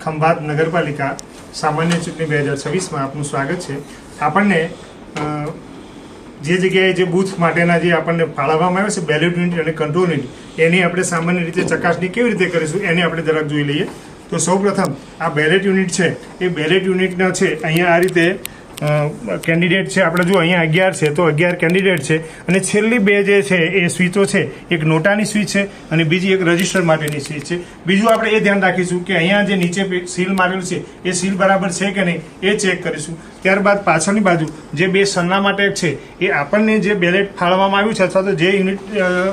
ખંભાત નગરપાલિકા સામાન્ય ચૂંટણી 2026 માં આપનું સ્વાગત છે। આપણને જે જગ્યાએ જે બૂથ માટેના જે આપણને ફાળવવામાં આવે છે બેલેટ યુનિટ અને કંટ્રોલ યુનિટ, એની આપણે સામાન્ય રીતે ચકાસણી કેવી રીતે કરીશું એને આપણે જરાક જોઈ લઈએ। તો સૌપ્રથમ આ બેલેટ યુનિટ છે, એ બેલેટ યુનિટના છે અહીંયા આ રીતે કેન્ડિડેટ છે, આપણે જો અહીંયા 11 છે તો 11 કેન્ડિડેટ છે, અને છેલ્લી બે જે છે એ સ્વિચો છે, એક નોટાની સ્વિચ છે અને બીજી એક રજિસ્ટર માટેની સ્વિચ છે। બીજું આપણે એ ધ્યાન રાખીશું કે અહીંયા જે નીચે સીલ મારેલું છે એ સીલ બરાબર છે કે નહીં એ ચેક કરીશું। ત્યારબાદ પાછળની બાજુ જે બે સરનામા માટે છે એ આપણને જે બેલેટ ફાળવવામાં આવ્યું છે અથવા તો જે યુનિટ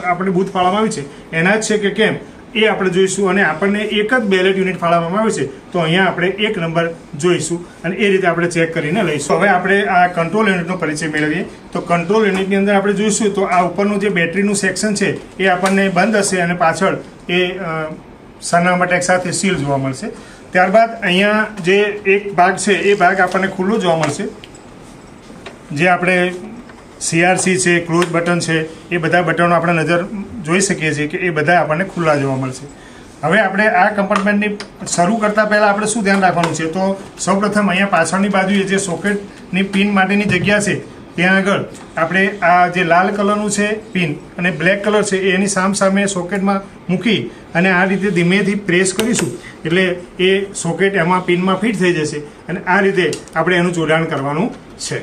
આપણે બૂથ ફાળવવામાં આવ્યું છે એના જ છે કે કેમ એ આપણે જોઈશું, અને આપણને એક જ બેલેટ યુનિટ ફાળવવામાં આવ્યું છે તો અહીંયા આપણે 1 નંબર જોઈશું અને એ રીતે આપણે ચેક કરીને લઈશું। હવે આપણે આ કંટ્રોલ યુનિટનો પરિચય મેળવીએ। તો કંટ્રોલ યુનિટની અંદર આપણે જોઈશું તો આ ઉપરનું જે બેટરીનું સેક્શન છે એ આપણને બંધ હશે અને પાછળ એ સરનામા ટેગ સાથે સીલ જોવા મળશે। ત્યારબાદ અહીંયા જે એક ભાગ છે એ ભાગ આપણને ખુલ્લો જોવા મળશે, જે આપણે CRC છે, ક્લોઝ બટન છે, એ બધા બટનો આપણે નજર જોઈ શકીએ છીએ કે એ બધા આપણને ખુલ્લા જોવા મળશે। હવે આપણે આ કમ્પાર્ટમેન્ટની શરૂ કરતાં પહેલાં આપણે શું ધ્યાન રાખવાનું છે, તો સૌપ્રથમ અહીંયા પાછળની બાજુએ જે સોકેટની પિન માટેની જગ્યા છે ત્યાં આગળ આપણે આ જે લાલ કલરનું છે પિન અને બ્લેક કલર છે એની સામે સોકેટમાં મૂકી અને આ રીતે ધીમેથી પ્રેસ કરીશું એટલે એ સોકેટ એમાં પિનમાં ફિટ થઈ જશે અને આ રીતે આપણે એનું જોડાણ કરવાનું છે।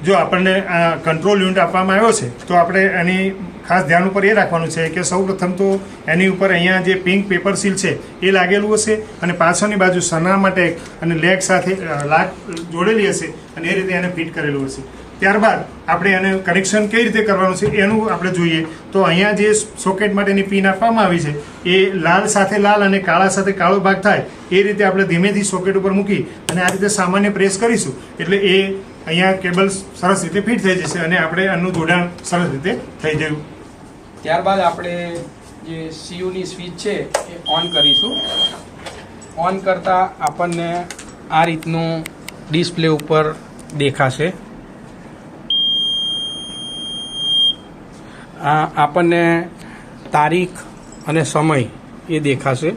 જો આપણને આ કંટ્રોલ યુનિટ આપવામાં આવ્યો છે તો આપણે એની ખાસ ધ્યાન ઉપર એ રાખવાનું છે કે સૌપ્રથમ તો એની ઉપર અહીંયા જે પિંક પેપર સીલ છે એ લાગેલું હશે અને પાછળની બાજુ સરનામા ટેગ અને લેગ સાથે લાગ જોડેલી હશે અને એ રીતે એને ફિટ કરેલું હશે। ત્યારબાદ આપણે એને કનેક્શન કઈ રીતે કરવાનું છે એનું આપણે જોઈએ। તો અહીંયા જે સોકેટ માટેની પિન આપવામાં આવી છે એ લાલ સાથે લાલ અને કાળા સાથે કાળો ભાગ થાય એ રીતે આપણે ધીમેથી સોકેટ ઉપર મૂકી અને આ રીતે સામાન્ય પ્રેસ કરીશું એટલે એ અહીંયા કેબલ સરસ રીતે ફિટ થઈ જશે અને આપણે આનું જોડાણ સરસ રીતે થઈ જાય। ત્યારબાદ આપણે જે CUની સ્વિચ છે એ ઓન કરીશું। ઓન કરતા આપણને આ રીતનું ડિસ્પ્લે ઉપર દેખાશે। આ આપણને તારીખ અને સમય એ દેખાશે।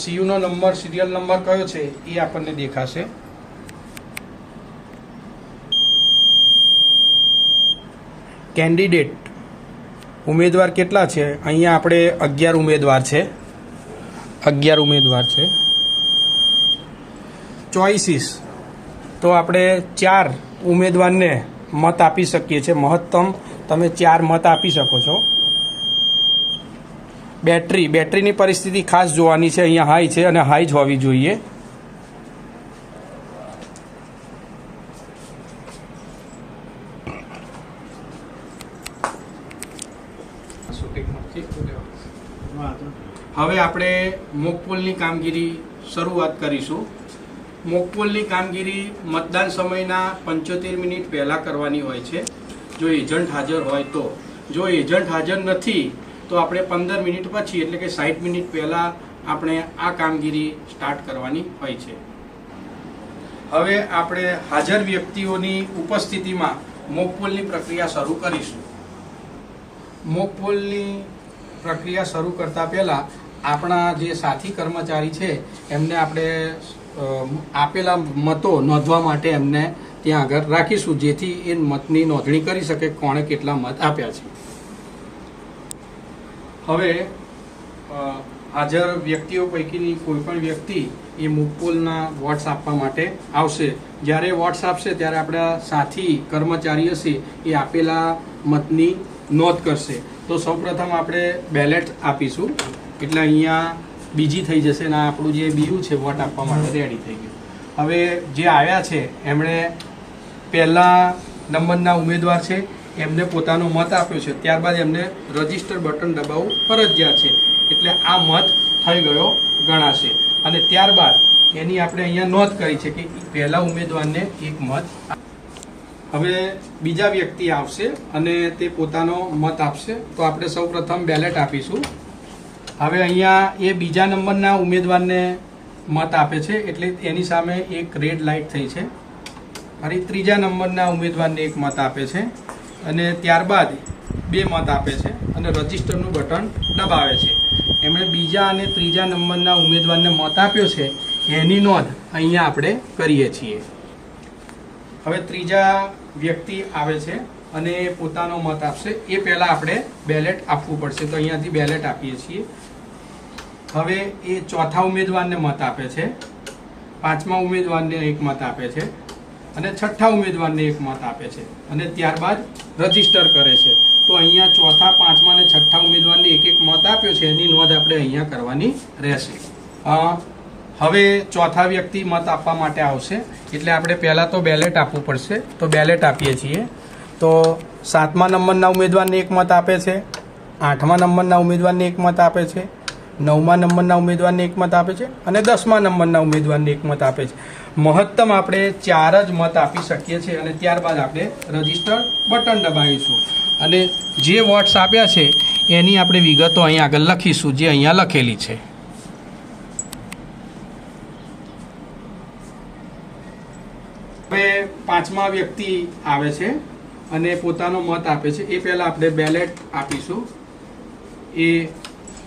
CUનો નંબર, સિરિયલ નંબર કયો છે એ આપણને દેખાશે। કેન્ડિડેટ ઉમેદવાર કેટલા છે, અહીંયા આપણે 11 ઉમેદવાર છે, 11 ઉમેદવાર છે। ચોઇસીસ તો આપણે 4 ઉમેદવારને મત આપી શકીએ છીએ, મહત્તમ તમે 4 મત આપી શકો છો। બેટરીની પરિસ્થિતિ ખાસ જોવાની છે, અહીંયા હાઈ છે અને હાઈ જ હોવી જોઈએ। હવે આપણે મોકપોલની કામગીરી શરૂઆત કરીશું। મોકપોલની કામગીરી મતદાન સમયના 75 મિનિટ પહેલાં કરવાની હોય છે, જો એજન્ટ હાજર હોય તો। જો એજન્ટ હાજર નથી તો આપણે 15 મિનિટ પછી એટલે કે 60 મિનિટ પહેલાં આપણે આ કામગીરી સ્ટાર્ટ કરવાની હોય છે। હવે આપણે હાજર વ્યક્તિઓની ઉપસ્થિતિમાં મોકપોલની પ્રક્રિયા શરૂ કરીશું। મોકપોલની પ્રક્રિયા શરૂ કરતા પહેલાં આપણા જે સાથી કર્મચારી છે એમને આપણે આપેલા મતો નોંધવા માટે એમને ત્યાં આગળ રાખીશું, જેથી એ મતની નોંધણી કરી શકે કોણે કેટલા મત આપ્યા છે। હવે હાજર વ્યક્તિઓ પૈકીની કોઈ પણ વ્યક્તિ એ મોકપોલના વોટ્સ આપવા માટે આવશે। જ્યારે વોટ્સ આપશે ત્યારે આપણા સાથી કર્મચારી હશે એ આપેલા મતની નોંધ કરશે। તો સૌપ્રથમ આપણે બેલેટ આપીશું એટલે અહીંયા બીજી થઈ જશે અને આપણું જે બીયું છે વોટ આપવા માટે રેડી થઈ ગયું। હવે જે આવ્યા છે એમણે પહેલા નંબરના ઉમેદવાર છે એમને પોતાનો મત આપ્યો છે, ત્યારબાદ એમને રજિસ્ટર બટન દબાવવું ફરજિયાત છે એટલે આ મત થઈ ગયો ગણાશે અને ત્યારબાદ એની આપણે અહીંયા નોંધ કરી છે કે પહેલા ઉમેદવારને 1 મત। હવે બીજા વ્યક્તિ આવશે અને તે પોતાનો મત આપશે, તો આપણે સૌપ્રથમ બેલેટ આપીશું। હવે અહીંયા એ બીજા નંબરના ઉમેદવારને મત આપે છે એટલે એની સામે એક રેડ લાઇટ થઈ છે। ફરી ત્રીજા નંબરના ઉમેદવારને 1 મત આપે છે અને ત્યારબાદ 2 મત આપે છે અને રજિસ્ટરનું બટન દબાવે છે. એમણે બીજા અને ત્રીજા નંબરના ઉમેદવારને મત આપ્યો છે એની નોંધ અહીંયા આપણે કરીએ છીએ. હવે ત્રીજા વ્યક્તિ આવે છે અને પોતાનો મત આપશે. એ પહેલાં આપણે બેલેટ આપવું પડશે, તો અહીંયાથી બેલેટ આપીએ છીએ. હવે એ ચોથા ઉમેદવારને મત આપે છે, પાંચમા ઉમેદવારને એક મત આપે છે અને છઠ્ઠા ઉમેદવારને એક મત આપે છે અને ત્યારબાદ રજીસ્ટર કરે છે. તો અહીંયા ચોથા, પાંચમા અને છઠ્ઠા ઉમેદવારને એક એક મત આપ્યો છે એની નોંધ આપણે અહીંયા કરવાની રહેશે. હવે ચોથા વ્યક્તિ મત આપવા માટે આવશે એટલે આપણે પહેલાં તો બેલેટ આપવું પડશે. તો બેલેટ આપીએ છીએ. તો 7મા નંબરના ઉમેદવારને એક મત આપે છે, 8મા નંબરના ઉમેદવારને એક મત આપે છે, 9મા નંબરના ઉમેદવારને એક મત આપે છે અને 10મા નંબરના ઉમેદવારને એક મત આપે છે. મહત્તમ આપણે 4 જ મત આપી શકીએ છીએ અને ત્યારબાદ આપણે રજીસ્ટર બટન દબાવીશું અને જે વોટ્સ આપ્યા છે એની આપણે વિગતો અહીં આગળ લખીશું, જે અહીંયા લખેલી છે. હવે 5મા વ્યક્તિ આવે છે અને પોતાનો મત આપે છે. એ પહેલાં આપણે બેલેટ આપીશું. એ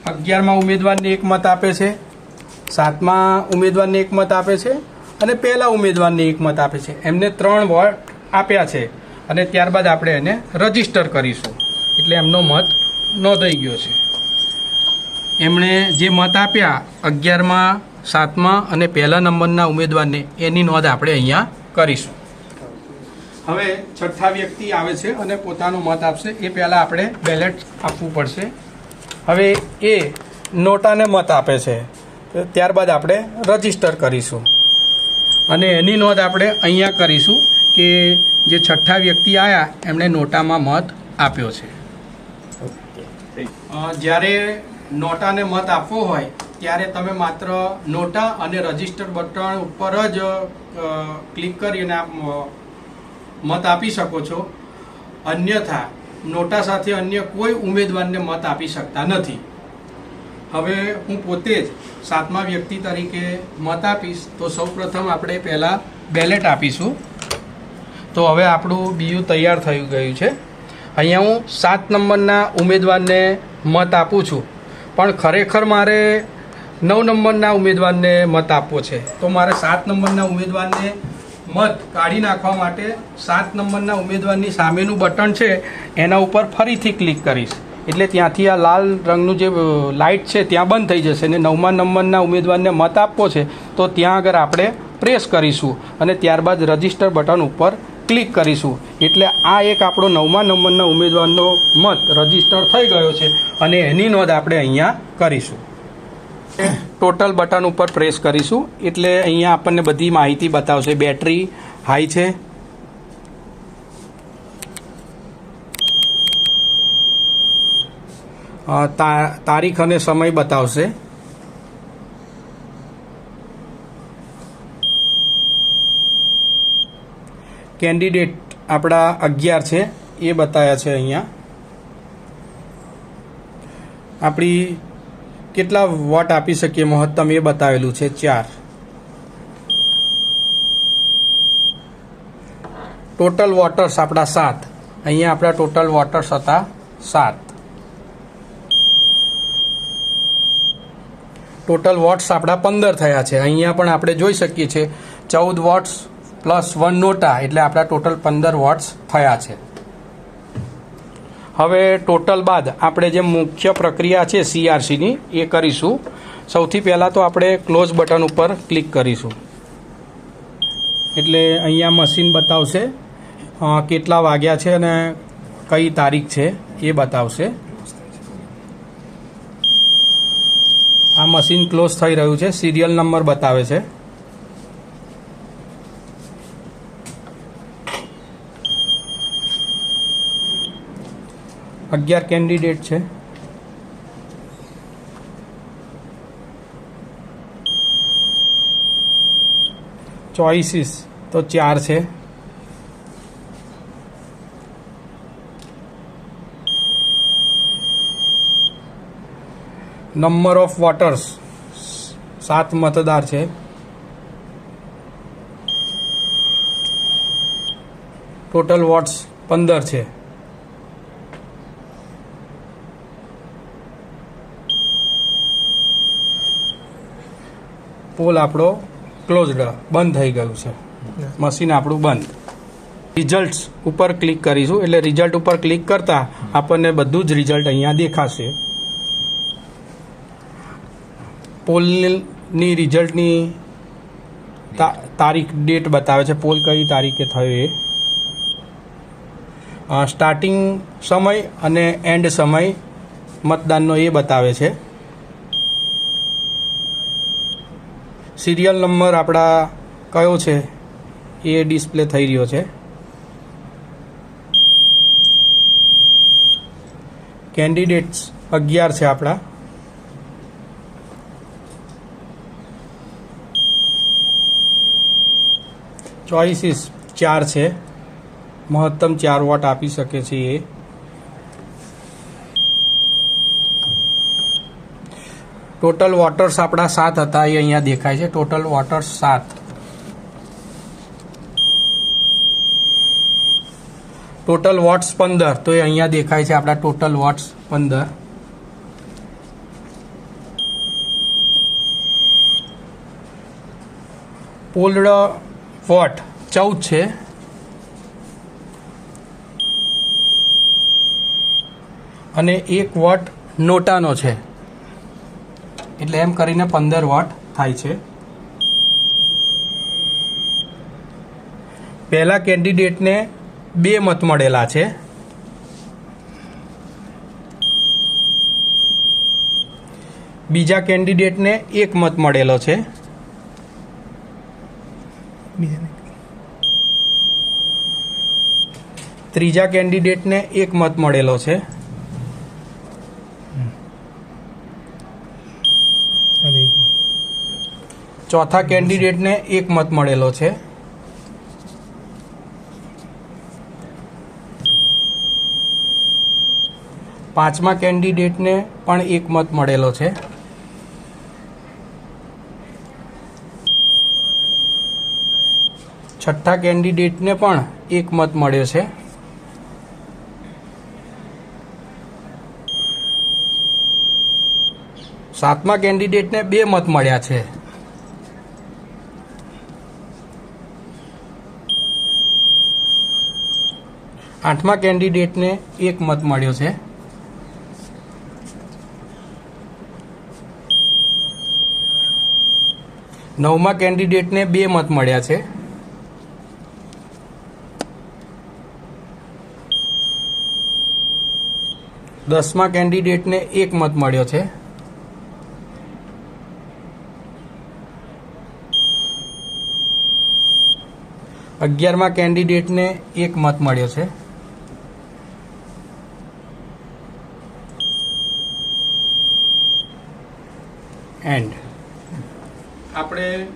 11મા ઉમેદવારને એક મત આપે છે, 7મા ઉમેદવારને એક મત આપે છે અને પહેલા ઉમેદવારને એક મત આપે છે. એમને 3 વોટ આપ્યા છે અને ત્યારબાદ આપણે એને રજીસ્ટર કરીશું એટલે એમનો મત નોંધાઈ ગયો છે. એમણે જે મત આપ્યા 11મા, 7મા અને પહેલા નંબરના ઉમેદવારને, એની નોંધ આપણે અહીંયા કરીશું. હવે છઠ્ઠા વ્યક્તિ આવે છે અને પોતાનો મત આપશે. એ પહેલાં આપણે બેલેટ આપવું પડશે. હવે એ નોટાને મત આપે છે, ત્યારબાદ આપણે રજીસ્ટર કરીશું અને એની નોંધ આપણે અહીંયા કરીશું કે જે છઠ્ઠા વ્યક્તિ આવ્યા એમણે નોટામાં મત આપ્યો છે. જ્યારે નોટાને મત આપવો હોય ત્યારે તમે માત્ર નોટા અને રજીસ્ટર બટન ઉપર જ ક્લિક કરીને આપ મત આપી શકો છો. અન્યથા નોટા સાથે અન્ય કોઈ ઉમેદવારને મત આપી શકતા નથી. હવે હું પોતે જ 7મા વ્યક્તિ તરીકે મત આપીશ. તો સૌપ્રથમ આપણે પહેલાં બેલેટ આપીશું. તો હવે આપણું બીયું તૈયાર થઈ ગયું છે. અહીંયા હું 7 નંબરના ઉમેદવારને મત આપું છું, પણ ખરેખર મારે 9 નંબરના ઉમેદવારને મત આપવો છે. તો મારે 7 નંબરના ઉમેદવારને મત કાઢી નાખવા માટે 7 નંબરના ઉમેદવારની સામેનું બટન છે એના ઉપર ફરીથી ક્લિક કરીશ એટલે ત્યાંથી આ લાલ રંગનું જે લાઇટ છે ત્યાં બંધ થઈ જશે અને 9મા નંબરના ઉમેદવારને મત આપવો છે તો ત્યાં આગળ આપણે પ્રેસ કરીશું અને ત્યારબાદ રજીસ્ટર બટન ઉપર ક્લિક કરીશું એટલે આ એક આપણો 9મા નંબરના ઉમેદવારનો મત રજીસ્ટર થઈ ગયો છે અને એની નોંધ આપણે અહીંયા કરીશું. ટોટલ બટન ઉપર પ્રેસ કરીશું એટલે અહીંયા આપણને બધી માહિતી બતાવશે. બેટરી હાઈ છે, તારીખ અને સમય બતાવશે, કેન્ડિડેટ આપણા 11 છે એ બતાવ્યા છે. અહીંયા આપણી કેટલા વોટ આપી શકીએ મહત્તમ એ બતાવેલું છે 4. ટોટલ વોટર્સ આપણા 7. અહીંયા આપણા ટોટલ વોટર્સ હતા 7. ટોટલ વોટ્સ આપણા 15 થયા છે. અહીંયા પણ આપણે જોઈ શકીએ છીએ 14 વોટ્સ પ્લસ 1 નોટા એટલે આપણા ટોટલ 15 વોટ્સ થયા છે. હવે ટોટલ બાદ આપણે જે મુખ્ય પ્રક્રિયા છે CRCની એ કરીશું. સૌથી પહેલાં તો આપણે ક્લોઝ બટન ઉપર ક્લિક કરીશું એટલે અહીંયા મશીન બતાવશે કેટલા વાગ્યા છે અને કઈ તારીખ છે એ બતાવશે. આ મશીન ક્લોઝ થઈ રહ્યું છે, સિરિયલ નંબર બતાવે છે. અગિયાર કેન્ડિડેટ છે. ચોઇસીસ તો 4 છે. નંબર ઓફ વોટર્સ 7 મતદાર છે. ટોટલ વોટ્સ 15 છે. પોલ આપણો ક્લોઝડ બંધ થઈ ગયું છે, મશીન આપણું બંધ. રિઝલ્ટ્સ ઉપર ક્લિક કરીશું એટલે રિઝલ્ટ ઉપર ક્લિક કરતાં આપણને બધું જ રિઝલ્ટ અહીંયા દેખાશે. પોલની રિઝલ્ટની તારીખ ડેટ બતાવે છે, પોલ કઈ તારીખે થયો એ. સ્ટાર્ટિંગ સમય અને એન્ડ સમય મતદાનનો એ બતાવે છે. સિરિયલ નંબર આપણા કયો છે એ ડિસ્પ્લે થઈ રહ્યો છે. કેન્ડિડેટ્સ 11 છે આપણા. ચોઇસીસ 4 છે, મહત્તમ 4 વોટ આપી શકે છે એ. ટોટલ વોટર્સ આપણા 7 હતા એ અહીંયા દેખાય છે. Total voters 7. ટોટલ વોટ્સ 15 તો એ અહીંયા દેખાય છે આપણા ટોટલ વોટ્સ 15. પોલ્ડ વોટ 14 છે. અને 1 વોટ નોટાનો છે એટલે એમ કરીને 15 વોટ થાય છે. પહેલા કેન્ડિડેટને 2 મત મળેલા છે. બીજા કેન્ડિડેટને 1 મત મળેલો છે. ત્રીજા કેન્ડિડેટને 1 મત મળેલો છે. ચોથા કેન્ડિડેટને 1 મત મળેલો છે. પાંચમા કેન્ડિડેટને પણ 1 મત મળેલો છે. છઠ્ઠા કેન્ડિડેટને પણ 1 મત મળ્યો છે. સાતમા કેન્ડિડેટને 2 મત મળ્યા છે. આઠમા કેન્ડિડેટને 1 મત મળ્યો છે. નવમા કેન્ડિડેટને 2 મત મળ્યા છે. દસમા કેન્ડિડેટને 1 મત મળ્યો છે. 11મા કેન્ડિડેટને 1 મત મળ્યો છે. 8 આપણે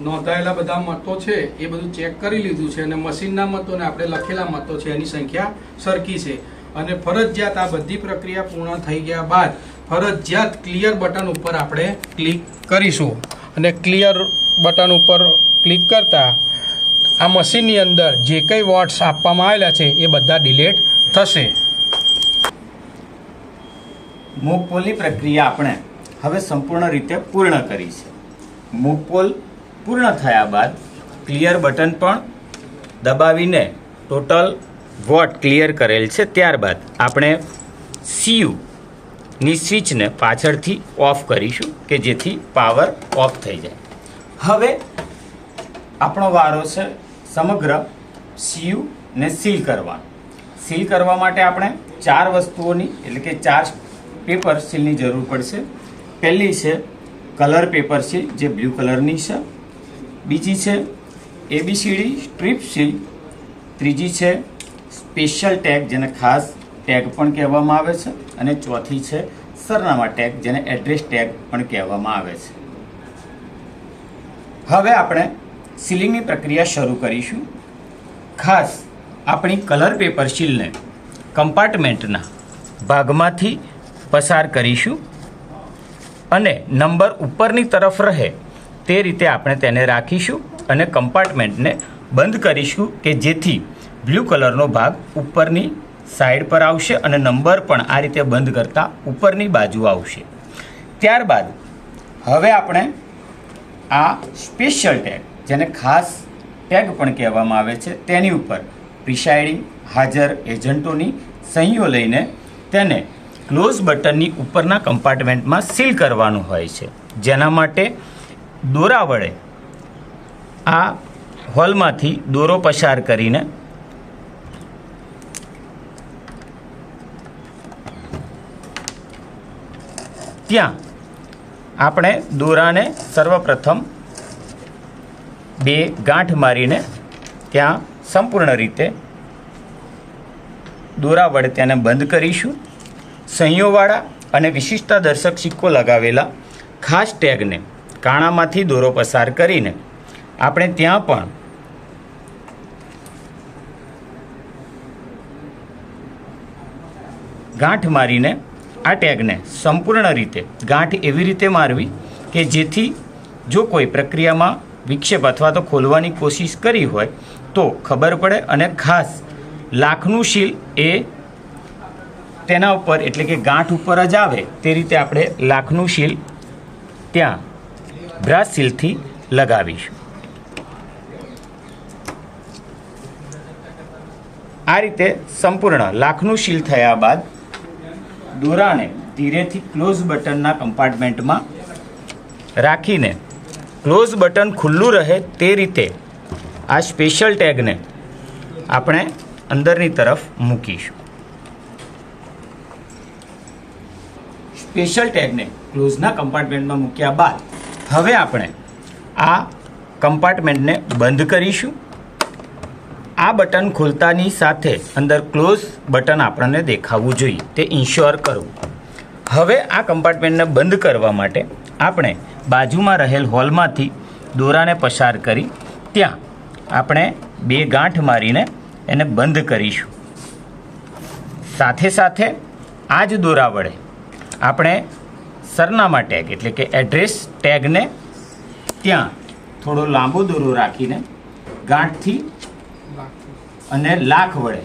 નોંધાયેલા બધા મતો છે એ બધું ચેક કરી લીધું છે અને મશીનના મતો અને આપણે લખેલા મતો છે એની સંખ્યા સરખી છે. અને ફરજિયાત આ બધી પ્રક્રિયા પૂર્ણ થઈ ગયા બાદ ફરજિયાત ક્લિયર બટન ઉપર આપણે ક્લિક કરીશું. અને ક્લિયર બટન ઉપર ક્લિક કરતા આ મશીનની અંદર જે કંઈ વોટ્સ આપવામાં આવેલા છે એ બધા ડિલીટ થશે. મોક પોલની પ્રક્રિયા આપણે હવે સંપૂર્ણ રીતે પૂર્ણ કરી છે. મોક પોલ પૂર્ણ થયા બાદ ક્લિયર બટન પણ દબાવીને ટોટલ વોટ ક્લિયર કરેલ છે. ત્યારબાદ આપણે CU ની સ્વિચને પાછળથી ઓફ કરીશું કે જેથી પાવર ઓફ થઈ જાય. હવે આપણો વારો છે સમગ્ર CU ને સીલ કરવાનો. સીલ કરવા માટે આપણે 4 વસ્તુઓની એટલે કે 4 પેપર સીલની જરૂર પડશે. પહેલી છે કલર પેપર સીલ જે બ્લુ કલરની છે. બીજી છે ABCD સ્ટ્રીપ સીલ. ત્રીજી છે સ્પેશિયલ ટેગ જેને ખાસ ટેગ પણ કહેવામાં આવે છે. અને ચોથી છે સરનામા ટેગ જેને એડ્રેસ ટેગ પણ કહેવામાં આવે છે. હવે આપણે સીલિંગની પ્રક્રિયા શરૂ કરીશું. ખાસ આપણી કલર પેપર સીલને કમ્પાર્ટમેન્ટના ભાગમાંથી પસાર કરીશું અને નંબર ઉપરની તરફ રહે તે રીતે આપણે તેને રાખીશું અને કમ્પાર્ટમેન્ટને બંધ કરીશું કે જેથી બ્લુ કલરનો ભાગ ઉપરની સાઈડ પર આવશે અને નંબર પણ આ રીતે બંધ કરતા ઉપરની બાજુ આવશે. ત્યારબાદ હવે આપણે આ સ્પેશિયલ ટેગ, જેને ખાસ ટેગ પણ કહેવામાં આવે છે, તેની ઉપર પ્રિસાઇડિંગ હાજર એજન્ટોની સહીઓ લઈને તેને ક્લોઝ બટનની ઉપરના કમ્પાર્ટમેન્ટમાં સીલ કરવાનું હોય છે, જેના માટે દોરા વડે આ હોલમાંથી દોરો પસાર કરીને ત્યાં આપણે દોરાને સર્વપ્રથમ 2 ગાંઠ મારીને ત્યાં સંપૂર્ણ રીતે દોરા વડે તેને બંધ કરીશું. સહીઓવાળા અને વિશિષ્ટતા દર્શક સિક્કો લગાવેલા ખાસ ટેગને કાણામાંથી દોરો પસાર કરીને આપણે ત્યાં પણ ગાંઠ મારીને આ ટેગને સંપૂર્ણ રીતે ગાંઠ એવી રીતે મારવી કે જેથી જો કોઈ પ્રક્રિયામાં વિક્ષેપ અથવા તો ખોલવાની કોશિશ કરી હોય તો ખબર પડે, અને ખાસ લાખનું સીલ એ તેના ઉપર એટલે કે ગાંઠ ઉપર જ આવે તે રીતે આપણે લાખનું સીલ ત્યાં બ્રાસ સીલથી લગાવીશું. આ રીતે સંપૂર્ણ લાખનું સીલ થયા બાદ દોરાને ધીરેથી ક્લોઝ બટનના કમ્પાર્ટમેન્ટમાં રાખીને ક્લોઝ બટન ખુલ્લું રહે તે રીતે આ સ્પેશિયલ ટેગને આપણે અંદરની તરફ મૂકીશું. સ્પેશિયલ ટેગને ક્લોઝના કમ્પાર્ટમેન્ટમાં મૂક્યા બાદ હવે આપણે આ કમ્પાર્ટમેન્ટને બંધ કરીશું. આ બટન ખોલતાની સાથે અંદર ક્લોઝ બટન આપણને દેખાવું જોઈએ, તે ઇન્શ્યોર કરવું. હવે આ કમ્પાર્ટમેન્ટને બંધ કરવા માટે આપણે બાજુમાં રહેલ હોલમાંથી દોરાને પસાર કરી ત્યાં આપણે 2 ગાંઠ મારીને એને બંધ કરીશું. સાથે સાથે આ જ દોરા વડે આપણે સરનામા ટેગ એટલે કે એડ્રેસ ટેગને ત્યાં થોડો લાંબો દોરો રાખીને ગાંઠથી અને લાખ વડે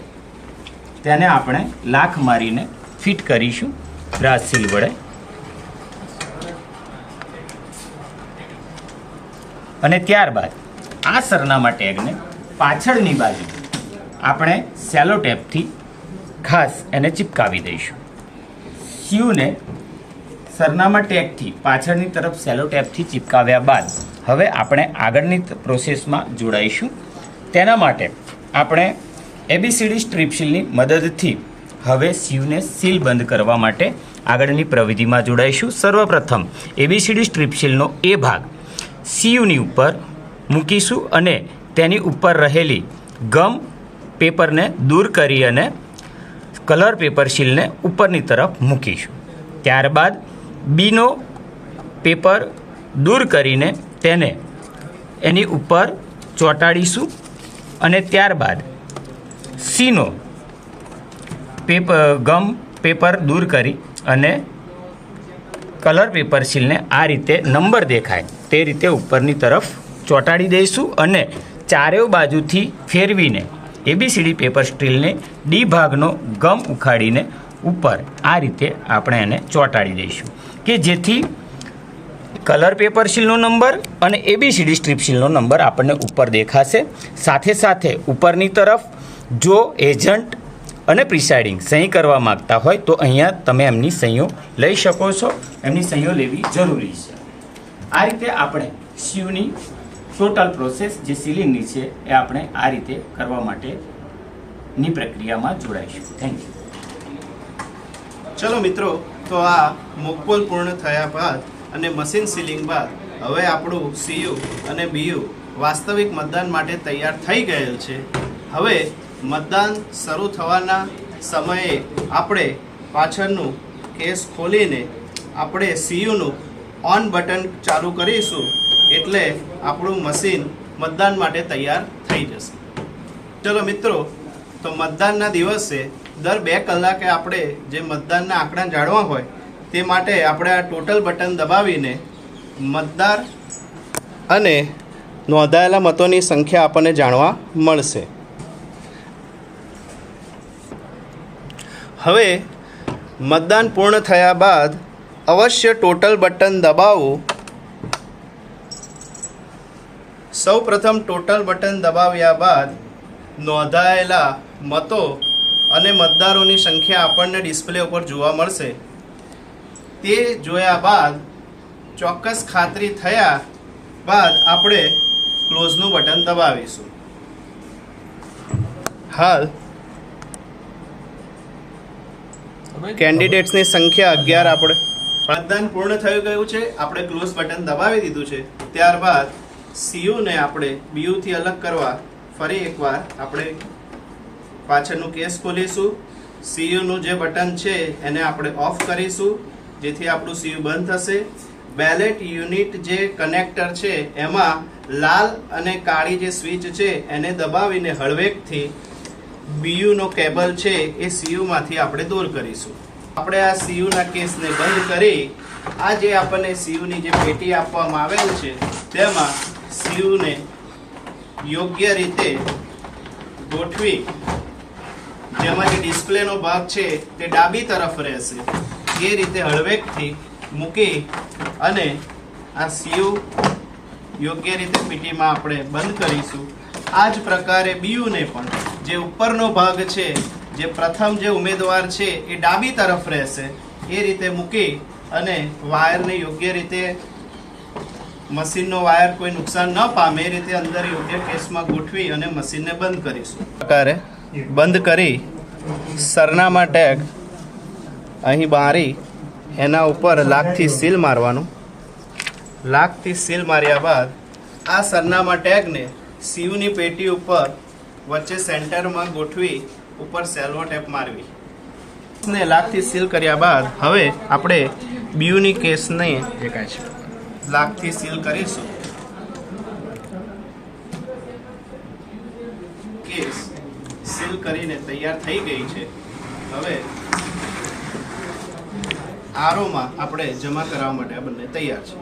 તેને આપણે લાખ મારીને ફિટ કરીશું બ્રાસ સીલ વડે. અને ત્યારબાદ આ સરનામા ટેગને પાછળની બાજુ આપણે સેલો ટેપથી ખાસ એને ચિપકાવી દઈશું. સીયુને સરનામા ટેગથી પાછળની તરફ સેલો ટેપથી ચિપકાવ્યા બાદ હવે આપણે આગળની પ્રોસેસમાં જોડાઈશું. તેના માટે આપણે ABCD સ્ટ્રીપ સીલની મદદથી હવે સીયુને સીલ બંધ કરવા માટે આગળની પ્રવિધિમાં જોડાઈશું. સર્વપ્રથમ ABCD સ્ટ્રીપ સીલનો એ ભાગ સીયુની ઉપર મૂકીશું અને તેની ઉપર રહેલી ગમ પેપરને દૂર કરી અને કલર પેપર સીલને ઉપરની તરફ મૂકીશું. ત્યારબાદ બીનો પેપર દૂર કરીને તેને એની ઉપર ચોંટાડીશું અને ત્યારબાદ સીનો ગમ પેપર દૂર કરી અને કલર પેપર સીલને આ રીતે નંબર દેખાય તે રીતે ઉપરની તરફ ચોંટાડી દઈશું અને ચારેય બાજુથી ફેરવીને ABCD પેપર સ્ટીલને ડી ભાગનો ગમ ઉખાડીને ઉપર આ રીતે આપણે એને ચોંટાડી દઈશું કે જેથી કલર પેપર સીલનો નંબર અને ABCD સ્ટ્રીપ સીલનો નંબર આપણને ઉપર દેખાશે. સાથે સાથે ઉપરની તરફ જો એજન્ટ અને પ્રિસાઇડિંગ સહી કરવા માગતા હોય તો અહીંયા તમે એમની સહીઓ લઈ શકો છો, એમની સહીઓ લેવી જરૂરી છે. આ રીતે આપણે સીયુની ટોટલ પ્રોસેસ જે સીલિંગની છે એ આપણે આ રીતે કરવા માટેની પ્રક્રિયામાં જોડાઈશું. Thank you. ચલો મિત્રો, તો આ મોકપોલ પૂર્ણ થયા બાદ અને મશીન સીલિંગ બાદ હવે આપણું સીયુ અને બીયુ વાસ્તવિક મતદાન માટે તૈયાર થઈ ગયેલ છે. હવે મતદાન શરૂ થવાના સમયે આપણે પાછળનું કેસ ખોલીને આપણે સીયુનું ઓન બટન ચાલુ કરીશું એટલે આપણું મશીન મતદાન માટે તૈયાર થઈ જશે. ચલો મિત્રો, તો મતદાનના દિવસે દર 2 કલાકે આપણે જે મતદાનના આંકડા જાણવા હોય તે માટે આપણે આ ટોટલ બટન દબાવીને મતદાર અને નોંધાયેલા મતોની સંખ્યા આપણને જાણવા મળશે. હવે મતદાન પૂર્ણ થયા બાદ અવશ્ય ટોટલ બટન દબાવવું સૌ પ્રથમ ટોટલ બટન દબાવ્યા બાદ નોંધાયેલા મતો અને મતદારોની સંખ્યા આપણને ડિસ્પ્લે ઉપર જોવા મળશે. તે જોયા બાદ ચોક્કસ ખાતરી થયા બાદ આપણે ક્લોઝનું બટન દબાવીશું. હાલ કેન્ડિડેટ્સની સંખ્યા 11 આપણે મતદાન પૂર્ણ થઈ ગયું છે. આપણે ક્લોઝ બટન દબાવી દીધું છે. ત્યારબાદ સીયુ ને આપણે બીયુ થી અલગ કરવા ફરી એકવાર આપણે પાછળનું કેસ ખોલીશું. સીયુ નું જે બટન છે એને આપણે ઓફ કરીશું, જેથી આપણું સીયુ બંધ થશે. બેલેટ યુનિટ જે કનેક્ટર છે એમાં લાલ અને કાળી જે સ્વિચ છે એને દબાવીને હળવેકથી બીયુ નો કેબલ છે એ સીયુ માંથી આપણે દૂર કરીશું. આપણે આ સીયુ ના કેસને બંધ કરી આ જે આપણને સીયુ ની જે પેટી આપવામાં આવેલ છે તેમાં સીયુ ને યોગ્ય રીતે ગોઠવી, જેમાં જે ડિસ્પ્લે નો ભાગ છે તે ડાબી તરફ રહેશે એ રીતે હળવેકથી મૂકી અને આ સીયુ યોગ્ય રીતે પેટીમાં આપણે બંધ કરીશું. આ જ પ્રકારે બીયુ ને પણ જે ઉપરનો ભાગ છે, જે પ્રથમ જે ઉમેદવાર છે એ ડાબી તરફ રહેશે એ રીતે મૂકી અને વાયરને યોગ્ય રીતે, મશીનનો વાયર કોઈ નુકસાન ન પામે એ રીતે અંદર યોગ્ય કેસમાં ગોઠવી અને મશીનને બંધ કરીશું. પ્રકારે બંધ કરી સરનામા ટેગ અહીં બારી એના ઉપર લાખથી સીલ મારવાનું. લાખથી સીલ માર્યા બાદ આ સરનામા ટેગને સીયુની પેટી ઉપર વચ્ચે સેન્ટરમાં ગોઠવી ઉપર સેલ્વો ટેપ મારવી ને લાખથી સીલ કર્યા બાદ હવે આપણે બીયુની કેસને લાખથી સીલ કરીશું. કેસ સીલ કરીને તૈયાર થઈ ગઈ છે. હવે આરઓમાં આપણે જમા કરાવવા માટે આ બંને તૈયાર છે.